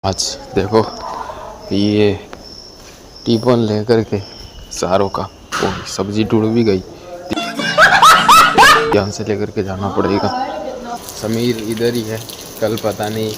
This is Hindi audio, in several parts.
आज देखो ये टिफिन लेकर के सारों का वो सब्जी टूट भी गई, ध्यान से लेकर के जाना पड़ेगा। समीर इधर ही है। कल पता नहीं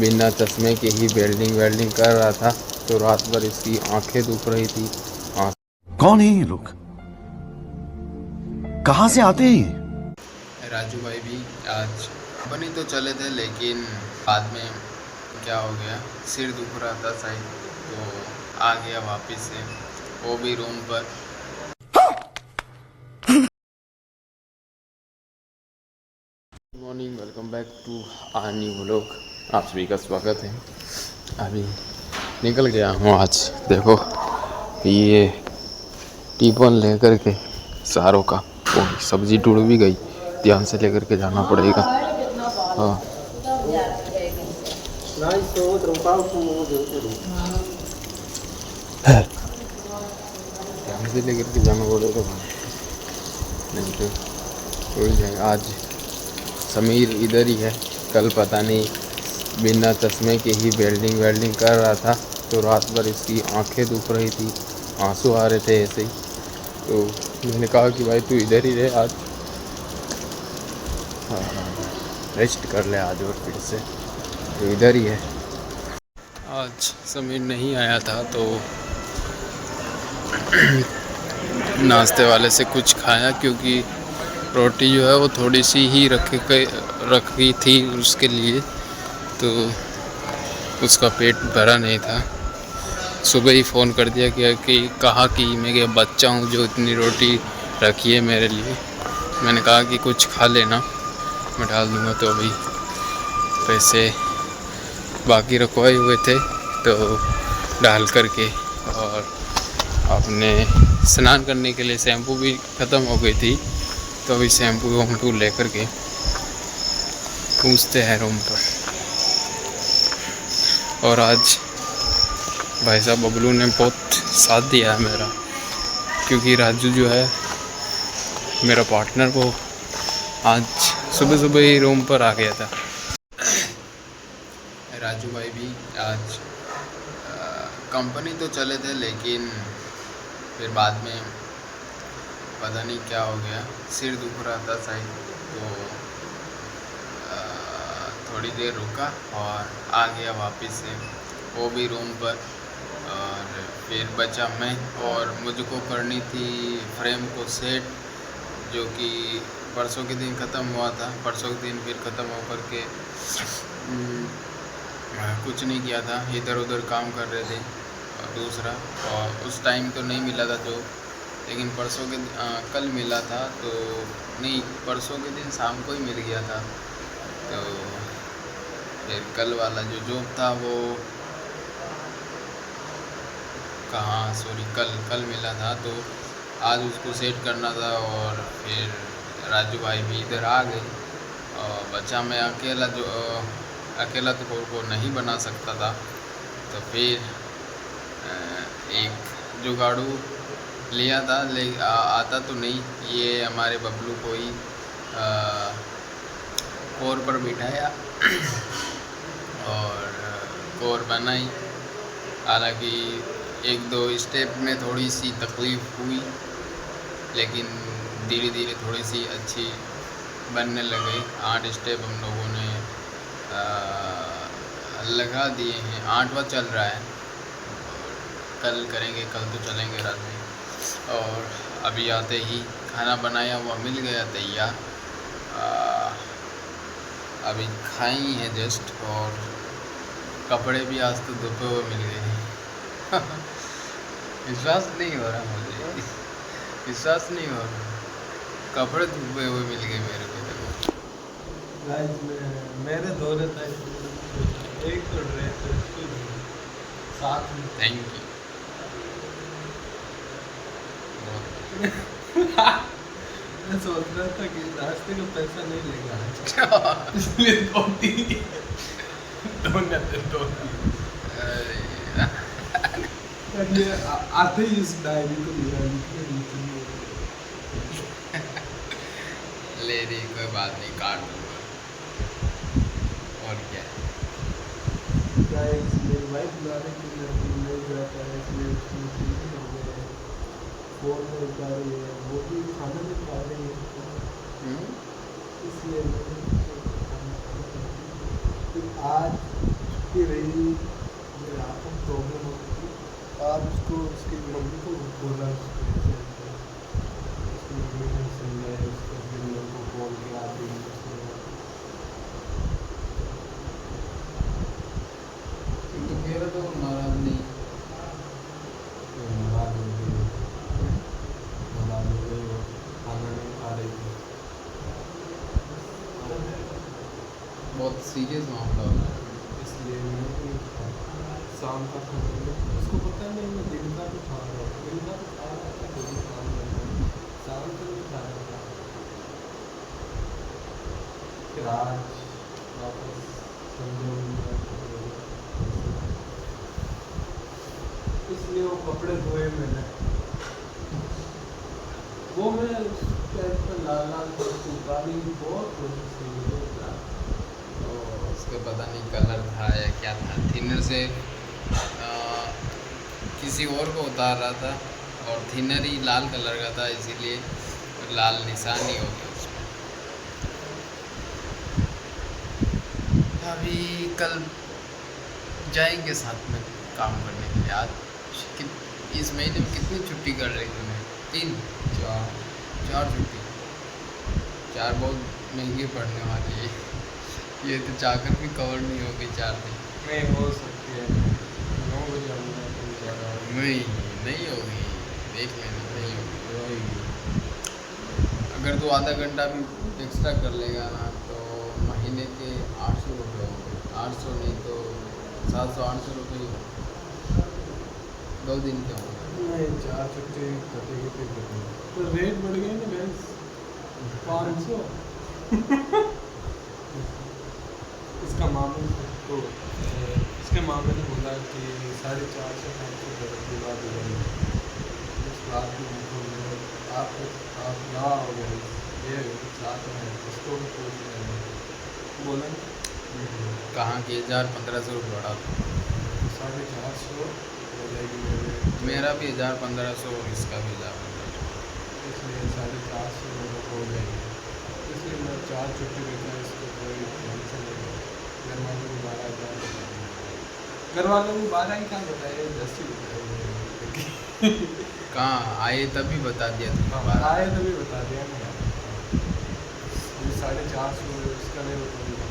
बिना चश्मे के ही वेल्डिंग कर रहा था तो रात भर इसकी आंखें दुख रही थी। कौन है ये लोग, कहाँ से आते हैं? राजू भाई भी आज बनी तो चले थे, लेकिन बाद में क्या हो गया, सिर दुख रहा था शायद, तो आ गया वापस से, वो भी रूम पर। Good morning, welcome back to our new vlog. आप सभी का स्वागत है। अभी निकल गया हूँ। आज देखो ये टिफिन लेकर के सारों का वो सब्जी टूट भी गई, ध्यान से लेकर के जाना पड़ेगा। हाँ, ध्यान से लेकर के जाना पड़ेगा, नहीं तो टूट जाएगा। आज समीर इधर ही है। कल पता नहीं बिना चश्मे के ही वेल्डिंग कर रहा था तो रात भर इसकी आंखें दुख रही थी, आंसू आ रहे थे ऐसे ही। तो मैंने कहा कि भाई तू इधर ही रहे आज, रेस्ट कर ले आज, और फिर से तो इधर ही है। आज समीर नहीं आया था तो नाश्ते वाले से कुछ खाया, क्योंकि रोटी जो है वो थोड़ी सी ही रखी थी उसके लिए, तो उसका पेट भरा नहीं था। सुबह ही फ़ोन कर दिया कि कहा कि मैं क्या बच्चा हूँ जो इतनी रोटी रखी है मेरे लिए। मैंने कहा कि कुछ खा लेना, मैं डाल दूँगा। तो अभी पैसे बाकी रखवाए हुए थे तो डाल करके, और अपने स्नान करने के लिए शैम्पू भी ख़त्म हो गई थी, तो अभी शैम्पू ले कर के पूछते हैं रूम पर। और आज भाई साहब बबलू ने बहुत साथ दिया है मेरा, क्योंकि राजू जो है मेरा पार्टनर, वो आज सुबह ही रूम पर आ गया था। राजू भाई भी आज कंपनी तो चले थे, लेकिन फिर बाद में पता नहीं क्या हो गया, सिर दुख रहा था शायद, तो थोड़ी देर रुका और आ गया वापस से, वो भी रूम पर। और फिर बचा मैं, और मुझको करनी थी फ्रेम को सेट, जो कि परसों के दिन ख़त्म हुआ था। परसों के दिन फिर ख़त्म होकर के कुछ नहीं किया था, इधर उधर काम कर रहे थे। और दूसरा, और उस टाइम तो नहीं मिला था जो, लेकिन परसों के कल मिला था, तो नहीं, परसों के दिन शाम को ही मिल गया था। तो फिर कल वाला जो जॉब था वो कल मिला था, तो आज उसको सेट करना था। और फिर राजू भाई भी इधर आ गए, और बच्चा मैं अकेला, जो अकेला तो को नहीं बना सकता था, तो फिर एक जुगाड़ू लिया था, आता तो नहीं, ये हमारे बबलू को ही कोर पर बिठाया और कोर बनाई। हालांकि एक दो स्टेप में थोड़ी सी तकलीफ़ हुई, लेकिन धीरे धीरे थोड़ी सी अच्छी बनने लग गई। 8 स्टेप हम लोगों ने लगा दिए हैं, 8वां चल रहा है। कल करेंगे, कल तो चलेंगे रात में। और अभी आते ही खाना बनाया हुआ मिल गया तैयार, अभी खाई है जस्ट, और कपड़े भी आज तो धुपे हुए मिल गए हैं। विश्वास नहीं हो रहा मुझे, विश्वास नहीं हो रहा, कपड़े धुपे हुए मिल गए मेरे को। देखो मेरे दो रहता है, एक तो ड्रेस साथ में। Thank you. मैं सोच रहा था कि नाश्ते का पैसा नहीं लेगा इसलिए दो आते ही इस डायरी को ले रही, कोई बात नहीं, काट दूंगा। और क्या ना इसलिए वाइफ बुला रही थी नहीं जा पाया इसलिए फोन में उठा रही है वो भी खाना नहीं खा रही है इसलिए फिर आज छुट्टी रही मेरे हाथ में प्रॉब्लम हो गई थी आज उसको उसकी मम्मी को बोला उसकी मम्मी ने समझाया उसको फिर मेरे को बोल के आ गई तो कह रहा था नाराज नहीं नाराज हो गई वो खाना नहीं खा रही थी बहुत सीरियस मामला हो रहा है। इसलिए मैं शाम का खाना उसको पता नहीं मैं दिन का भी खा रहा हूँ दिन का भी खा रहा था कोई काम करना शाम का भी खा रहा था फिर आज वापस संडे इसलिए वो कपड़े धोए मैंने वो मैं उस टाइप पर लाल लाल उतारी बहुत कोशिश की तो उसके पता नहीं कलर था या क्या था, थिनर से किसी और को उतार रहा था और थिनर ही लाल कलर का था इसीलिए लाल निशान ही हो गया उसमें। अभी कल जाएंगे साथ में काम करने के लिए। आज इस महीने में कितनी छुट्टी कर रही तुम्हें? 3 4 छुट्टी। 4 बहुत महंगी पड़ने वाली है। ये तो चाकर भी कवर नहीं होगी 4 दिन। नहीं हो सकती है 9 बजे आऊँगा नहीं होगी, देख लेना नहीं होगी। अगर तू आधा घंटा भी एक्स्ट्रा कर लेगा ना तो महीने के 800 रुपये होंगे। 800 नहीं तो 700-800 रुपये 2 दिन के होंगे। नहीं 4 छुट्टी कटेगी तो रेट बढ़ गई ना भैंस 500 इसका मामू तो इसके मामले ने बोला कि 450-500 दिला देंगे इस बात में आप ना हो गए ये साथ में इसको भी पूछ लेंगे बोला कहाँ की 1000-1500 रुपये बढ़ा दो। 450 हो जाएगी मेरा भी 1000-1500, इसका भी 1000-1500। इसलिए 450 हो जाएगी इसलिए मैं 4 छुट्टी देता है इसको कोई टेंशन नहीं घर वालों को 12 ही कहाँ बताए 10 ही बताए कहाँ आए तभी बता दिया तुम। आए तभी बता दिया ना यार 450 इसका नहीं बता दिया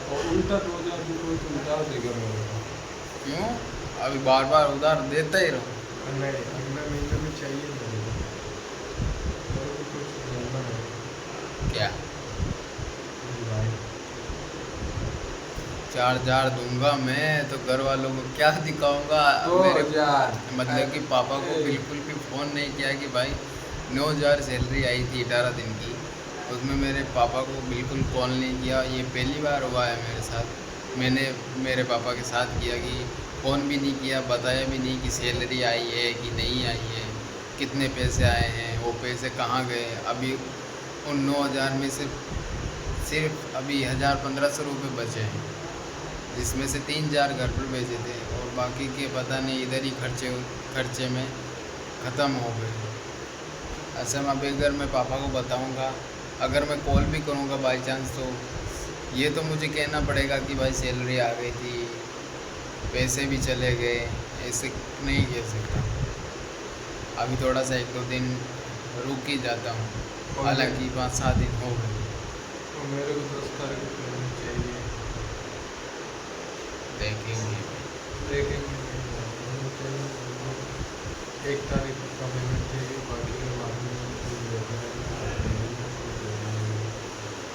और उल्टा 2000 कोई तो उधार देगा मेरे को क्यों? अभी बार बार उधार देता ही रहो। नहीं अगले महीने में चाहिए मेरे को कुछ करना है क्या भाई 4000 दूंगा मैं तो घर वालों को क्या दिखाऊंगा? मेरे 2000 मतलब कि पापा को बिल्कुल भी फ़ोन नहीं किया कि भाई 9000 सैलरी आई थी 18 दिन की, उसमें मेरे पापा को बिल्कुल कॉल नहीं किया। ये पहली बार हुआ है मेरे साथ। मैंने मेरे पापा के साथ किया कि फ़ोन भी नहीं किया, बताया भी नहीं कि सैलरी आई है कि नहीं आई है, कितने पैसे आए हैं, वो पैसे कहाँ गए। अभी उन 9000 में से सिर्फ अभी 1000-1500 रुपये बचे हैं, जिसमें से 3000 घर पर भेजे थे और बाकी के पता नहीं इधर ही खर्चे में ख़त्म हो गए। ऐसे में अभी अगर मैं पापा को बताऊंगा, अगर मैं कॉल भी करूंगा बाई चांस, तो ये तो मुझे कहना पड़ेगा कि भाई सैलरी आ गई थी, पैसे भी चले गए। ऐसे नहीं कह सकता। अभी थोड़ा सा 1-2 दिन रुक ही जाता हूँ, हालांकि 5-7 दिन हो गए। तो मेरे को 10 तारीख को पेमेंट चाहिए देखेंगे 1 तारीख का पेमेंट चाहिए बाकी के बाद में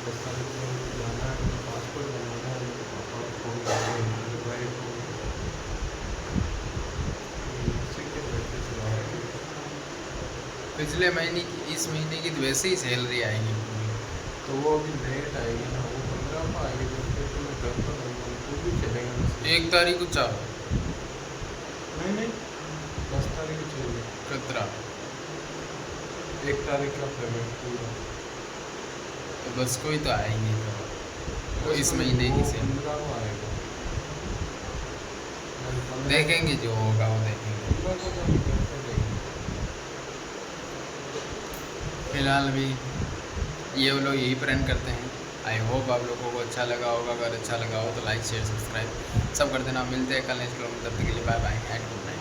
10 तारीख को जाना है पासपोर्ट बनवाना है पापा को फोन करके भाई को पिछले महीने की इस महीने की तो वैसे ही सैलरी आएगी पूरी। तो वो अभी लेट आएगी ना वो 15 को आएगी तो फिर तो मैं घर पर रहूँगा तो भी चलेगा 1 तारीख को चाहो नहीं 10 तारीख को चाहिए 1 तारीख का पेमेंट पूरा तो बस कोई तो आएंगे, वो इस महीने की सैलरी। 15 को आएगा देखेंगे जो होगा वो देखेंगे। पूरा तो हम करते रहेंगे। फिलहाल अभी ये वो लोग यही प्लान करते हैं। आई होप आप लोगों को अच्छा लगा होगा। अगर अच्छा लगा हो तो लाइक शेयर सब्सक्राइब सब कर देना। मिलते हैं कल नेक्स्ट वीडियो में, तब तक के लिए bye bye and good night.